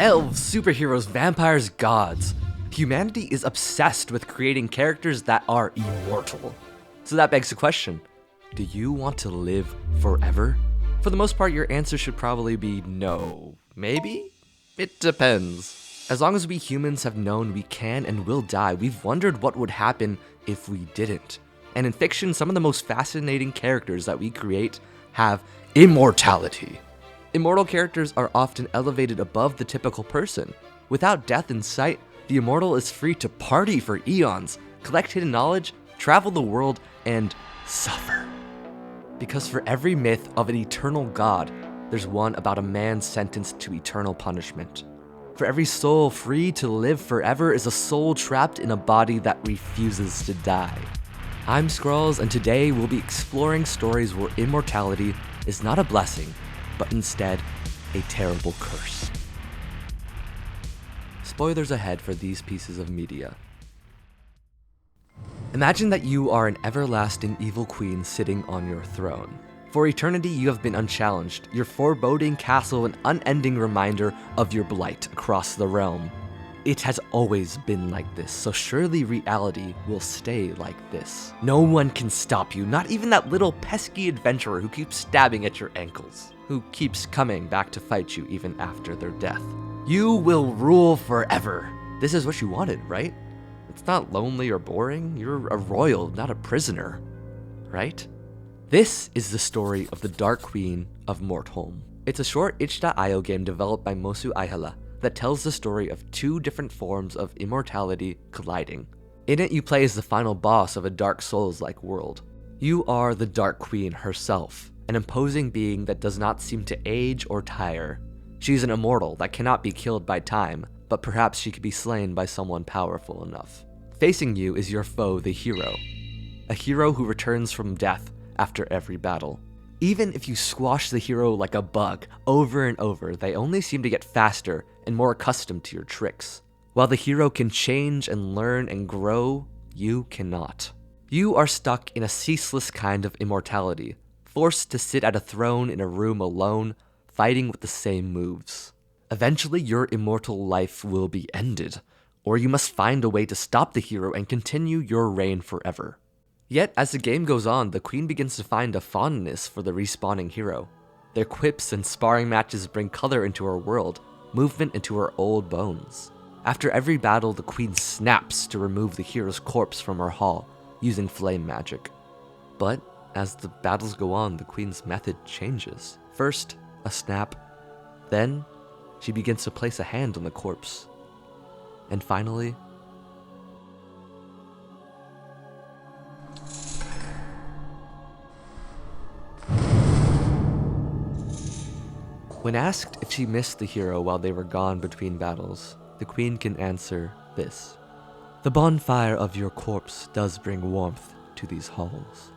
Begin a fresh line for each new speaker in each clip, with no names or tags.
elves, superheroes, vampires, gods. Humanity is obsessed with creating characters that are immortal. So that begs the question, do you want to live forever? For the most part, your answer should probably be no. Maybe? It depends. As long as we humans have known we can and will die, we've wondered what would happen if we didn't. And in fiction, some of the most fascinating characters that we create have immortality. Immortal characters are often elevated above the typical person. Without death in sight, the immortal is free to party for eons, collect hidden knowledge, travel the world, and suffer. Because for every myth of an eternal god, there's one about a man sentenced to eternal punishment. For every soul free to live forever is a soul trapped in a body that refuses to die. I'm Scrawls, and today we'll be exploring stories where immortality is not a blessing, but instead a terrible curse. Spoilers ahead for these pieces of media. Imagine that you are an everlasting evil queen sitting on your throne. For eternity, you have been unchallenged, your foreboding castle an unending reminder of your blight across the realm. It has always been like this, so surely reality will stay like this. No one can stop you, not even that little pesky adventurer who keeps stabbing at your ankles, who keeps coming back to fight you even after their death. You will rule forever. This is what you wanted, right? It's not lonely or boring. You're a royal, not a prisoner, right? This is the story of the Dark Queen of Mortholm. It's a short itch.io game developed by Mosu Aihala that tells the story of two different forms of immortality colliding. In it, you play as the final boss of a Dark Souls-like world. You are the Dark Queen herself, an imposing being that does not seem to age or tire. She's an immortal that cannot be killed by time, but perhaps she could be slain by someone powerful enough. Facing you is your foe, the hero. A hero who returns from death after every battle. Even if you squash the hero like a bug over and over, they only seem to get faster and more accustomed to your tricks. While the hero can change and learn and grow, you cannot. You are stuck in a ceaseless kind of immortality, forced to sit at a throne in a room alone, fighting with the same moves. Eventually, your immortal life will be ended, or you must find a way to stop the hero and continue your reign forever. Yet, as the game goes on, the queen begins to find a fondness for the respawning hero. Their quips and sparring matches bring color into her world, movement into her old bones. After every battle, the queen snaps to remove the hero's corpse from her hall, using flame magic. But, as the battles go on, the queen's method changes. First, a snap, then she begins to place a hand on the corpse. And finally, when asked if she missed the hero while they were gone between battles, the queen can answer this: "The bonfire of your corpse does bring warmth to these halls."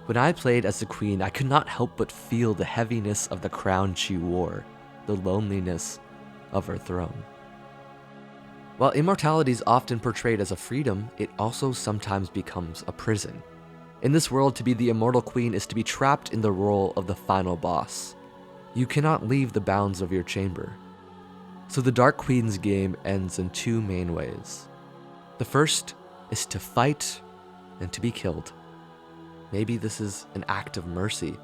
When I played as the queen, I could not help but feel the heaviness of the crown she wore, the loneliness of her throne. While immortality is often portrayed as a freedom, it also sometimes becomes a prison. In this world, to be the immortal queen is to be trapped in the role of the final boss. You cannot leave the bounds of your chamber. So the Dark Queen's game ends in two main ways. The first is to fight and to be killed. Maybe this is an act of mercy.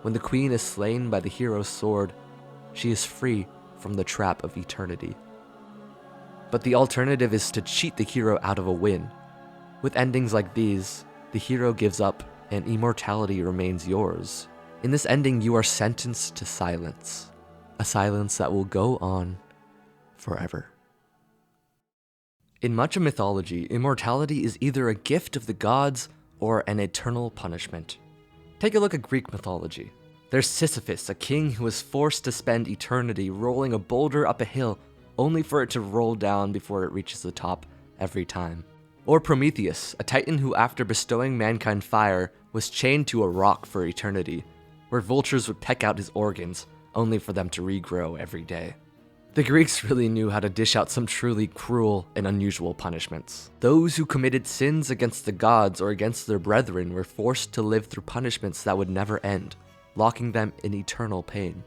When the queen is slain by the hero's sword, she is free from the trap of eternity. But the alternative is to cheat the hero out of a win. With endings like these, the hero gives up and immortality remains yours. In this ending, you are sentenced to silence. A silence that will go on forever. In much of mythology, immortality is either a gift of the gods or an eternal punishment. Take a look at Greek mythology. There's Sisyphus, a king who is forced to spend eternity rolling a boulder up a hill only for it to roll down before it reaches the top every time. Or Prometheus, a titan who after bestowing mankind fire was chained to a rock for eternity, where vultures would peck out his organs only for them to regrow every day. The Greeks really knew how to dish out some truly cruel and unusual punishments. Those who committed sins against the gods or against their brethren were forced to live through punishments that would never end, locking them in eternal pain.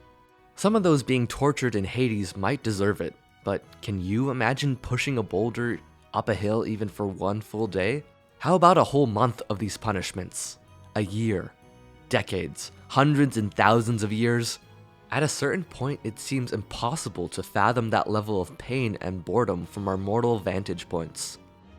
Some of those being tortured in Hades might deserve it, But can you imagine pushing a boulder up a hill even for one full day? How about a whole month of these punishments? A year? Decades? Hundreds and thousands of years? At a certain point, it seems impossible to fathom that level of pain and boredom from our mortal vantage points.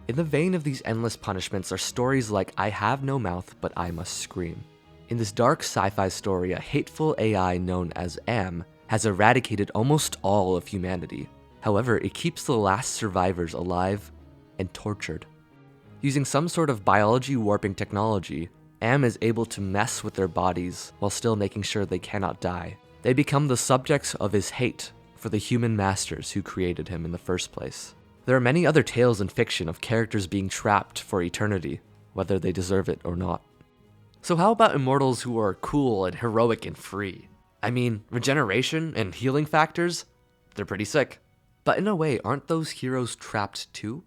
In the vein of these endless punishments are stories like I Have No Mouth, But I Must Scream. In this dark sci-fi story, a hateful AI known as Am has eradicated almost all of humanity. However, it keeps the last survivors alive and tortured. Using some sort of biology warping technology, Am is able to mess with their bodies while still making sure they cannot die. They become the subjects of his hate for the human masters who created him in the first place. There are many other tales in fiction of characters being trapped for eternity, whether they deserve it or not. So how about immortals who are cool and heroic and free? I mean, regeneration and healing factors? They're pretty sick. But in a way, aren't those heroes trapped too?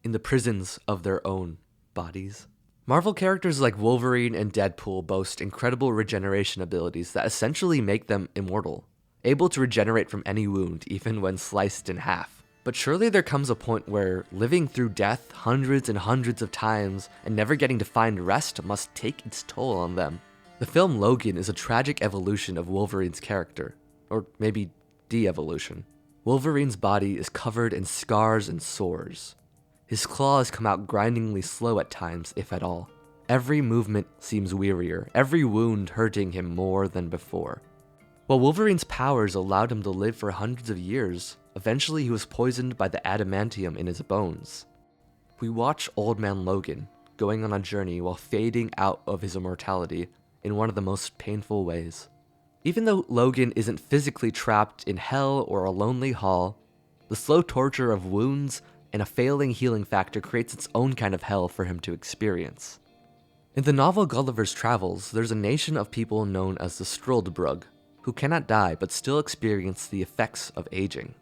In the prisons of their own bodies? Marvel characters like Wolverine and Deadpool boast incredible regeneration abilities that essentially make them immortal, able to regenerate from any wound, even when sliced in half. But surely there comes a point where living through death hundreds and hundreds of times and never getting to find rest must take its toll on them. The film Logan is a tragic evolution of Wolverine's character, or maybe de-evolution. Wolverine's body is covered in scars and sores. His claws come out grindingly slow at times, if at all. Every movement seems wearier, every wound hurting him more than before. While Wolverine's powers allowed him to live for hundreds of years, eventually he was poisoned by the adamantium in his bones. We watch Old Man Logan going on a journey while fading out of his immortality in one of the most painful ways. Even though Logan isn't physically trapped in hell or a lonely hall, the slow torture of wounds and a failing healing factor creates its own kind of hell for him to experience. In the novel Gulliver's Travels, there's a nation of people known as the Struldbrug, who cannot die but still experience the effects of aging.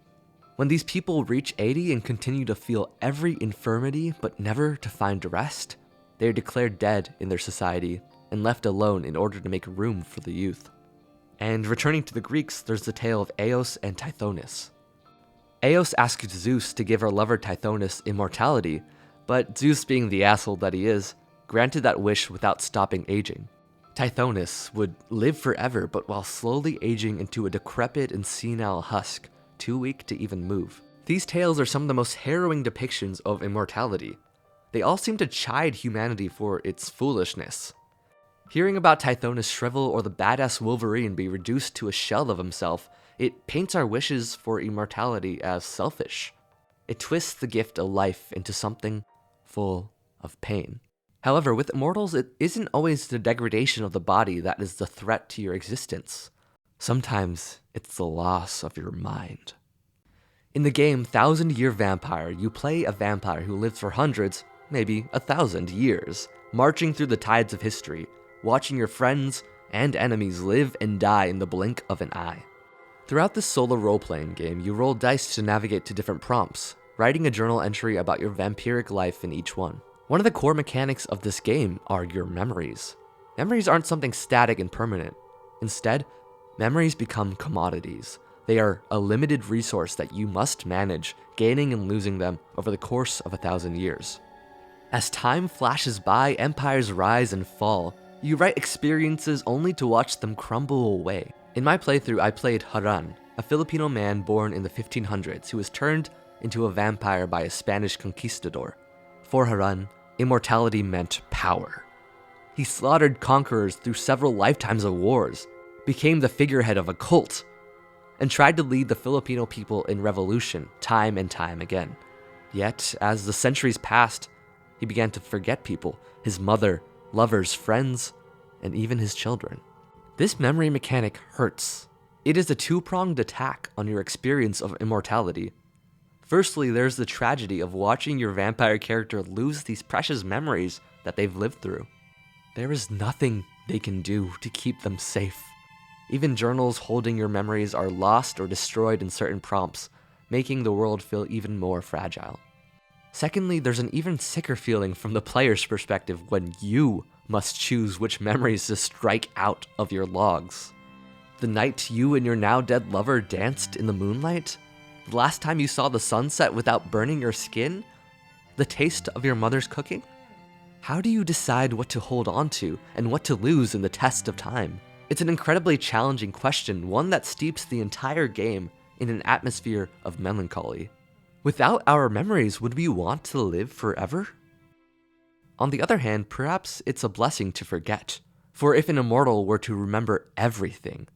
When these people reach 80 and continue to feel every infirmity but never to find rest, they are declared dead in their society and left alone in order to make room for the youth. And returning to the Greeks, there's the tale of Eos and Tithonus. Eos asked Zeus to give her lover Tithonus immortality, but Zeus, being the asshole that he is, granted that wish without stopping aging. Tithonus would live forever, but while slowly aging into a decrepit and senile husk, too weak to even move. These tales are some of the most harrowing depictions of immortality. They all seem to chide humanity for its foolishness. Hearing about Tithonus shrivel or the badass Wolverine be reduced to a shell of himself, it paints our wishes for immortality as selfish. It twists the gift of life into something full of pain. However, with immortals, it isn't always the degradation of the body that is the threat to your existence. Sometimes it's the loss of your mind. In the game 1000 Year Vampire, you play a vampire who lives for hundreds, maybe 1,000 years, marching through the tides of history, watching your friends and enemies live and die in the blink of an eye. Throughout this solo role-playing game, you roll dice to navigate to different prompts, writing a journal entry about your vampiric life in each one. One of the core mechanics of this game are your memories. Memories aren't something static and permanent. Instead, memories become commodities. They are a limited resource that you must manage, gaining and losing them over the course of 1,000 years. As time flashes by, empires rise and fall. You write experiences only to watch them crumble away. In my playthrough, I played Frieren, a Filipino man born in the 1500s who was turned into a vampire by a Spanish conquistador. For Frieren, immortality meant power. He slaughtered conquerors through several lifetimes of wars, became the figurehead of a cult, and tried to lead the Filipino people in revolution time and time again. Yet, as the centuries passed, he began to forget people, his mother, lovers, friends, and even his children. This memory mechanic hurts. It is a two-pronged attack on your experience of immortality. Firstly, there's the tragedy of watching your vampire character lose these precious memories that they've lived through. There is nothing they can do to keep them safe. Even journals holding your memories are lost or destroyed in certain prompts, making the world feel even more fragile. Secondly, there's an even sicker feeling from the player's perspective when you must choose which memories to strike out of your logs. The night you and your now dead lover danced in the moonlight? The last time you saw the sunset without burning your skin? The taste of your mother's cooking? How do you decide what to hold on to and what to lose in the test of time? It's an incredibly challenging question, one that steeps the entire game in an atmosphere of melancholy. Without our memories, would we want to live forever? On the other hand, perhaps it's a blessing to forget. For if an immortal were to remember everything,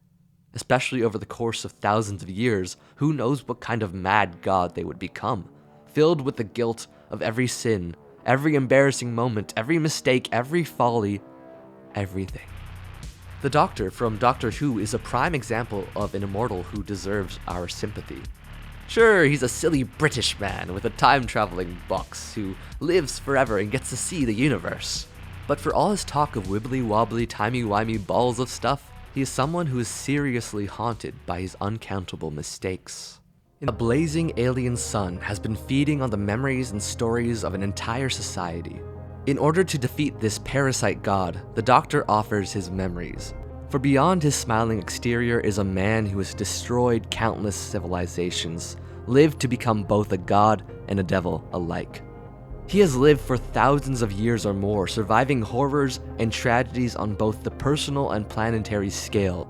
especially over the course of thousands of years, who knows what kind of mad god they would become, filled with the guilt of every sin, every embarrassing moment, every mistake, every folly, everything. The Doctor from Doctor Who is a prime example of an immortal who deserves our sympathy. Sure, he's a silly British man with a time-traveling box who lives forever and gets to see the universe. But for all his talk of wibbly-wobbly, timey-wimey balls of stuff, he is someone who is seriously haunted by his uncountable mistakes. A blazing alien sun has been feeding on the memories and stories of an entire society. In order to defeat this parasite god, the Doctor offers his memories. For beyond his smiling exterior is a man who has destroyed countless civilizations, lived to become both a god and a devil alike. He has lived for thousands of years or more, surviving horrors and tragedies on both the personal and planetary scale.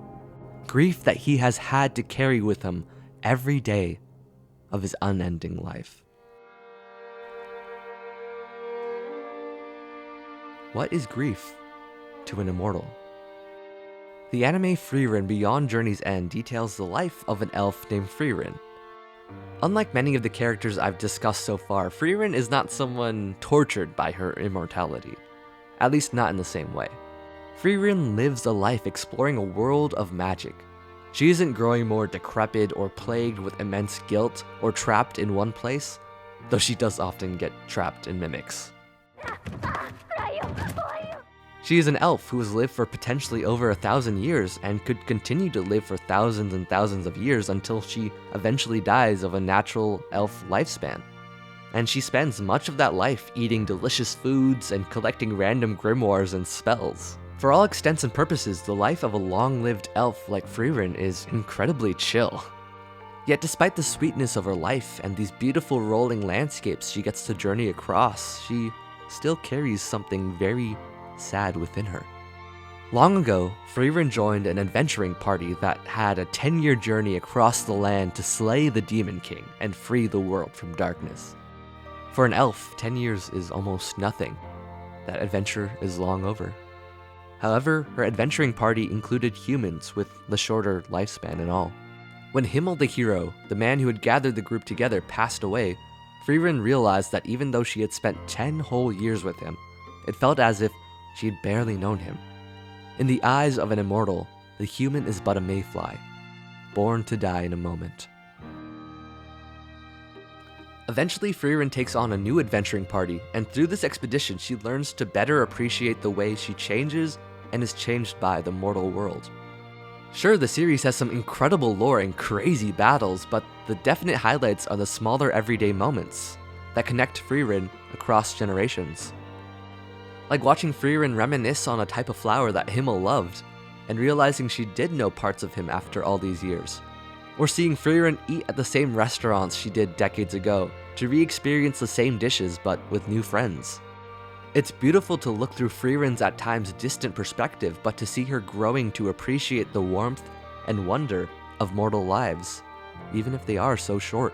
Grief that he has had to carry with him every day of his unending life. What is grief to an immortal? The anime Frieren Beyond Journey's End details the life of an elf named Frieren. Unlike many of the characters I've discussed so far, Frieren is not someone tortured by her immortality. At least not in the same way. Frieren lives a life exploring a world of magic. She isn't growing more decrepit or plagued with immense guilt or trapped in one place, though she does often get trapped in mimics. She is an elf who has lived for potentially over 1,000 years and could continue to live for thousands and thousands of years until she eventually dies of a natural elf lifespan. And she spends much of that life eating delicious foods and collecting random grimoires and spells. For all extents and purposes, the life of a long-lived elf like Frieren is incredibly chill. Yet despite the sweetness of her life and these beautiful rolling landscapes she gets to journey across, she still carries something very sad within her. Long ago, Frieren joined an adventuring party that had a 10-year journey across the land to slay the Demon King and free the world from darkness. For an elf, 10 years is almost nothing. That adventure is long over. However, her adventuring party included humans with the shorter lifespan and all. When Himmel the hero, the man who had gathered the group together, passed away, Frieren realized that even though she had spent 10 whole years with him, it felt as if she had barely known him. In the eyes of an immortal, the human is but a mayfly, born to die in a moment. Eventually, Frieren takes on a new adventuring party, and through this expedition she learns to better appreciate the way she changes and is changed by the mortal world. Sure, the series has some incredible lore and crazy battles, but the definite highlights are the smaller everyday moments that connect Frieren across generations. Like watching Frieren reminisce on a type of flower that Himmel loved, and realizing she did know parts of him after all these years. Or seeing Frieren eat at the same restaurants she did decades ago, to re-experience the same dishes but with new friends. It's beautiful to look through Frieren's at times distant perspective, but to see her growing to appreciate the warmth and wonder of mortal lives, even if they are so short.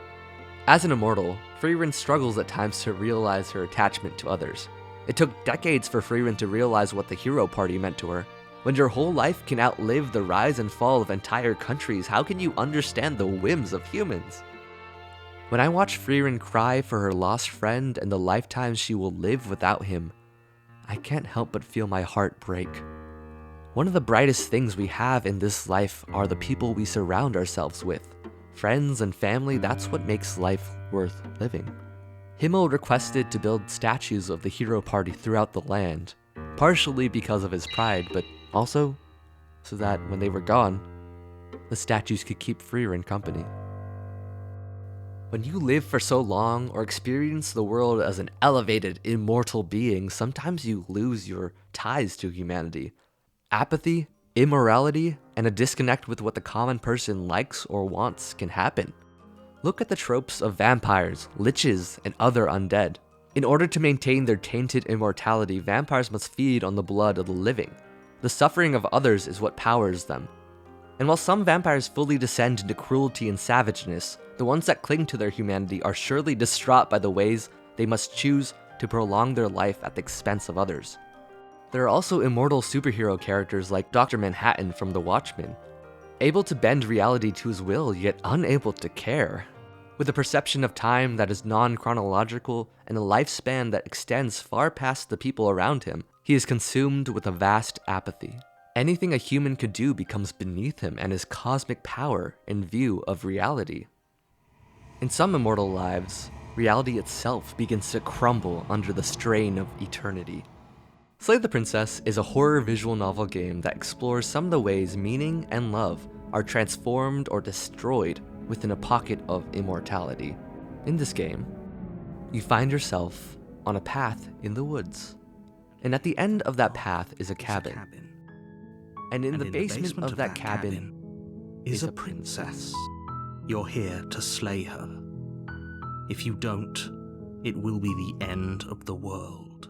As an immortal, Frieren struggles at times to realize her attachment to others. It took decades for Frieren to realize what the hero party meant to her. When your whole life can outlive the rise and fall of entire countries, how can you understand the whims of humans? When I watch Frieren cry for her lost friend and the lifetimes she will live without him, I can't help but feel my heart break. One of the brightest things we have in this life are the people we surround ourselves with. Friends and family, that's what makes life worth living. Himmel requested to build statues of the hero party throughout the land, partially because of his pride, but also so that when they were gone, the statues could keep Frieren company. When you live for so long or experience the world as an elevated, immortal being, sometimes you lose your ties to humanity. Apathy, immorality, and a disconnect with what the common person likes or wants can happen. Look at the tropes of vampires, liches, and other undead. In order to maintain their tainted immortality, vampires must feed on the blood of the living. The suffering of others is what powers them. And while some vampires fully descend into cruelty and savageness, the ones that cling to their humanity are surely distraught by the ways they must choose to prolong their life at the expense of others. There are also immortal superhero characters like Dr. Manhattan from The Watchmen, able to bend reality to his will, yet unable to care. With a perception of time that is non-chronological and a lifespan that extends far past the people around him, he is consumed with a vast apathy. Anything a human could do becomes beneath him and his cosmic power in view of reality. In some immortal lives, reality itself begins to crumble under the strain of eternity. Slay the Princess is a horror visual novel game that explores some of the ways meaning and love are transformed or destroyed within a pocket of immortality. In this game, you find yourself on a path in the woods, and at the end of that path is a cabin. And in the basement of that cabin
is a princess. You're here to slay her. If you don't, it will be the end of the world.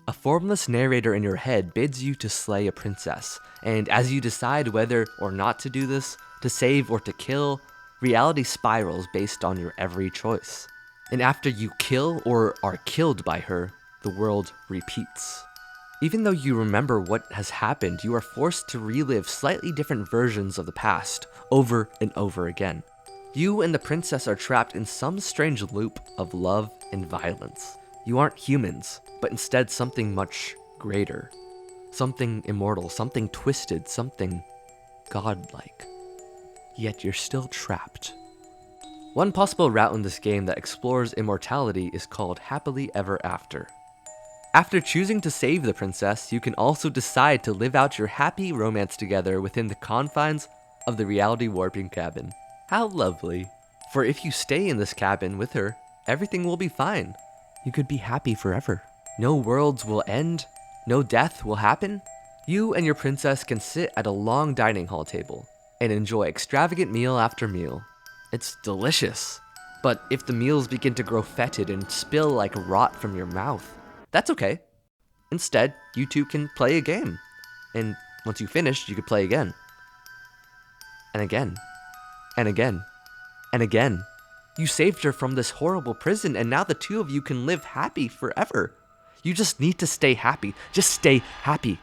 A formless narrator in your head bids you to slay a princess, and as you decide whether or not to do this, to save or to kill, reality spirals based on your every choice. And after you kill or are killed by her, the world repeats. Even though you remember what has happened, you are forced to relive slightly different versions of the past, over and over again. You and the princess are trapped in some strange loop of love and violence. You aren't humans, but instead something much greater. Something immortal, something twisted, something godlike. Yet you're still trapped. One possible route in this game that explores immortality is called Happily Ever After. After choosing to save the princess, you can also decide to live out your happy romance together within the confines of the reality warping cabin. How lovely. For if you stay in this cabin with her, everything will be fine. You could be happy forever. No worlds will end, no death will happen. You and your princess can sit at a long dining hall table and enjoy extravagant meal after meal. It's delicious. But if the meals begin to grow fetid and spill like rot from your mouth, that's okay. Instead, you two can play a game. And once you finish, you could play again. And again. And again. And again. You saved her from this horrible prison, and now the two of you can live happy forever. You just need to stay happy. Just stay happy.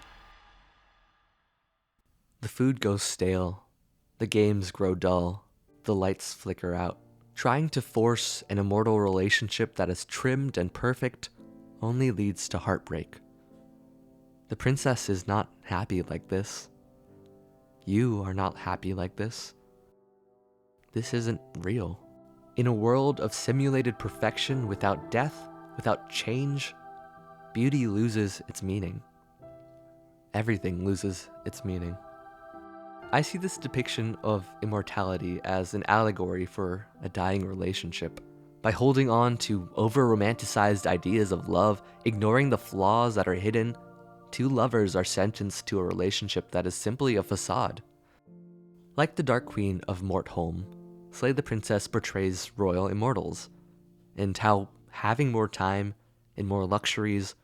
The food goes stale. The games grow dull. The lights flicker out. Trying to force an immortal relationship that is trimmed and perfect only leads to heartbreak. The princess is not happy like this. You are not happy like this. This isn't real. In a world of simulated perfection without death, without change, beauty loses its meaning. Everything loses its meaning. I see this depiction of immortality as an allegory for a dying relationship. By holding on to over-romanticized ideas of love, ignoring the flaws that are hidden, two lovers are sentenced to a relationship that is simply a facade. Like the Dark Queen of Mortholm, Slay the Princess portrays royal immortals, and how having more time and more luxuries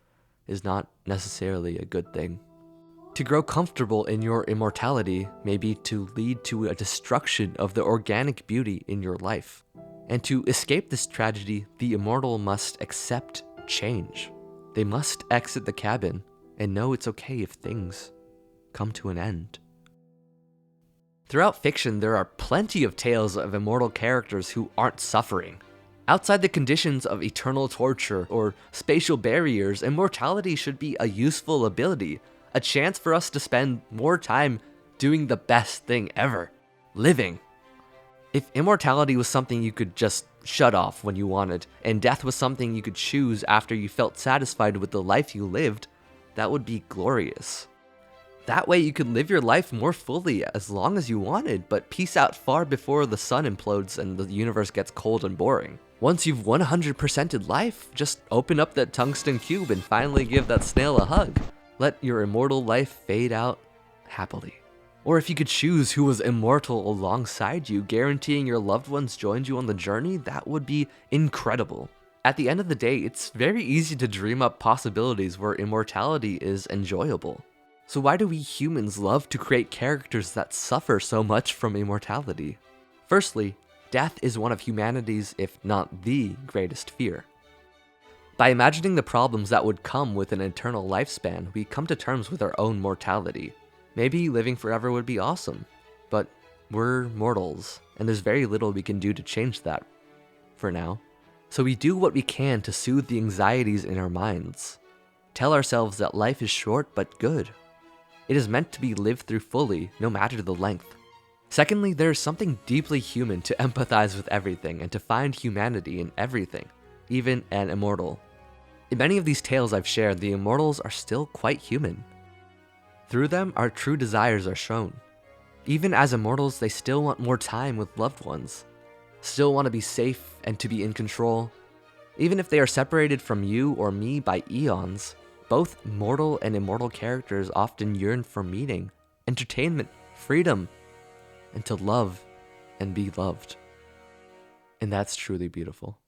is not necessarily a good thing. To grow comfortable in your immortality may be to lead to a destruction of the organic beauty in your life. And to escape this tragedy, the immortal must accept change. They must exit the cabin and know it's okay if things come to an end. Throughout fiction, there are plenty of tales of immortal characters who aren't suffering. Outside the conditions of eternal torture or spatial barriers, immortality should be a useful ability, a chance for us to spend more time doing the best thing ever, living. If immortality was something you could just shut off when you wanted, and death was something you could choose after you felt satisfied with the life you lived, that would be glorious. That way you could live your life more fully as long as you wanted, but peace out far before the sun implodes and the universe gets cold and boring. Once you've 100%ed life, just open up that tungsten cube and finally give that snail a hug. Let your immortal life fade out happily. Or if you could choose who was immortal alongside you, guaranteeing your loved ones joined you on the journey, that would be incredible. At the end of the day, it's very easy to dream up possibilities where immortality is enjoyable. So why do we humans love to create characters that suffer so much from immortality? Firstly, death is one of humanity's, if not the greatest fear. By imagining the problems that would come with an eternal lifespan, we come to terms with our own mortality. Maybe living forever would be awesome, but we're mortals, and there's very little we can do to change that for now. So we do what we can to soothe the anxieties in our minds. Tell ourselves that life is short but good. It is meant to be lived through fully, no matter the length. Secondly, there is something deeply human to empathize with everything and to find humanity in everything, even an immortal. In many of these tales I've shared, the immortals are still quite human. Through them, our true desires are shown. Even as immortals, they still want more time with loved ones, still want to be safe and to be in control. Even if they are separated from you or me by eons, both mortal and immortal characters often yearn for meaning, entertainment, freedom, and to love and be loved. And that's truly beautiful.